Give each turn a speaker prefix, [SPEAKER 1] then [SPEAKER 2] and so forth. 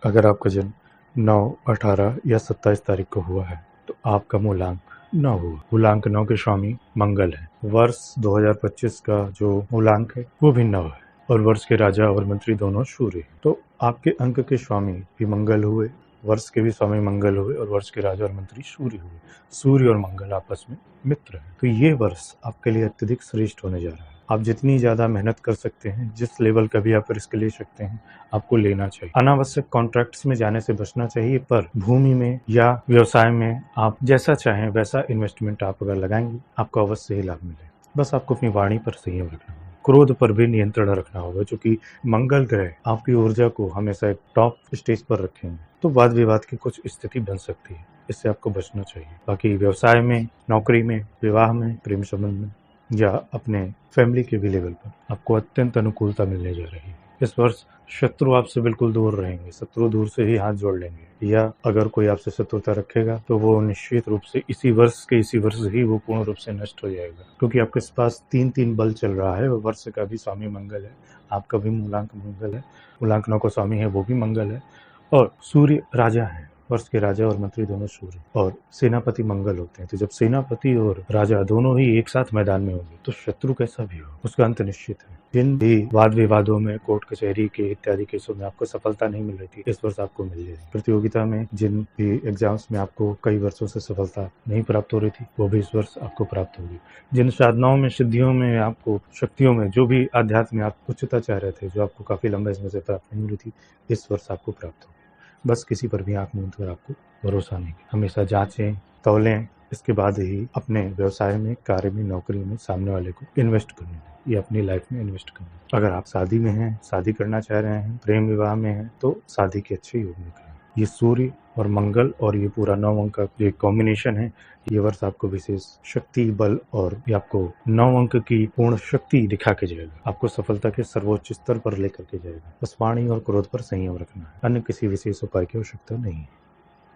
[SPEAKER 1] अगर आपका जन्म 9, 18 या 27 तारीख को हुआ है तो आपका मूलांक 9 हुआ। मूलांक 9 के स्वामी मंगल है। वर्ष 2025 का जो मूलांक है वो भी 9 है और वर्ष के राजा और मंत्री दोनों सूर्य हैं। तो आपके अंक के स्वामी भी मंगल हुए, वर्ष के भी स्वामी मंगल हुए और वर्ष के राजा और मंत्री सूर्य हुए। सूर्य और मंगल आपस में मित्र हैं। तो ये वर्ष आपके लिए अत्यधिक श्रेष्ठ होने जा रहा है। आप जितनी ज्यादा मेहनत कर सकते हैं, जिस लेवल का भी आप रिस्क ले सकते हैं, आपको लेना चाहिए। अनावश्यक कॉन्ट्रैक्ट्स में जाने से बचना चाहिए, पर भूमि में या व्यवसाय में आप जैसा चाहें वैसा इन्वेस्टमेंट आप अगर लगाएंगे आपको अवश्य ही लाभ मिले। बस आपको अपनी वाणी पर संयम रखना होगा, क्रोध पर भी नियंत्रण रखना होगा, क्योंकि मंगल ग्रह आपकी ऊर्जा को हमेशा एक टॉप स्टेज पर रखेंगे। तो वाद विवाद की कुछ स्थिति बन सकती है, इससे आपको बचना चाहिए। बाकी व्यवसाय में, नौकरी में, विवाह में, प्रेम संबंध में या अपने फैमिली के भी लेवल पर आपको अत्यंत अनुकूलता मिलने जा रही है। इस वर्ष शत्रु आपसे बिल्कुल दूर रहेंगे, शत्रु दूर से ही हाथ जोड़ लेंगे, या अगर कोई आपसे शत्रुता रखेगा तो वो निश्चित रूप से इसी वर्ष ही वो पूर्ण रूप से नष्ट हो जाएगा, क्योंकि आपके पास 3 बल चल रहा है। वर्ष का भी स्वामी मंगल है, आपका भी मूलांक मंगल है, मूलांक 9 का स्वामी है वो भी मंगल है, और सूर्य राजा है। वर्ष के राजा और मंत्री दोनों सूर्य और सेनापति मंगल होते हैं। तो जब सेनापति और राजा दोनों ही एक साथ मैदान में होंगे तो शत्रु कैसा भी हो उसका अंत निश्चित है। जिन भी वाद विवादों में, कोर्ट कचहरी के इत्यादि केसों में आपको सफलता नहीं मिल रही थी, इस वर्ष आपको मिल जाएगी। प्रतियोगिता में जिन भी एग्जाम्स में आपको कई वर्षों से सफलता नहीं प्राप्त हो रही थी, वो भी इस वर्ष आपको प्राप्त होगी। जिन साधनाओं में, सिद्धियों में, आपको शक्तियों में, जो भी आध्यात्म में आप उच्चता चाह रहे थे, जो आपको काफी लंबे समय से प्राप्त नहीं हो रही थी, इस वर्ष आपको प्राप्त होगी। बस किसी पर भी आंख मूंद कर आपको भरोसा नहीं। हमेशा जांचें, तौलें, इसके बाद ही अपने व्यवसाय में, कार्य में, नौकरी में सामने वाले को इन्वेस्ट करने दें, या अपनी लाइफ में इन्वेस्ट करने दें। अगर आप शादी में हैं, शादी करना चाह रहे हैं, प्रेम विवाह में हैं, तो शादी के अच्छे योग निकलें। ये सूर्य और मंगल और ये पूरा 9 अंक का जो कॉम्बिनेशन है, ये वर्ष आपको विशेष शक्ति, बल और ये आपको 9 अंक की पूर्ण शक्ति दिखा के जाएगा, आपको सफलता के सर्वोच्च स्तर पर लेकर के जाएगा। बस वाणी और क्रोध पर संयम रखना है, अन्य किसी विशेष उपाय की आवश्यकता नहीं है।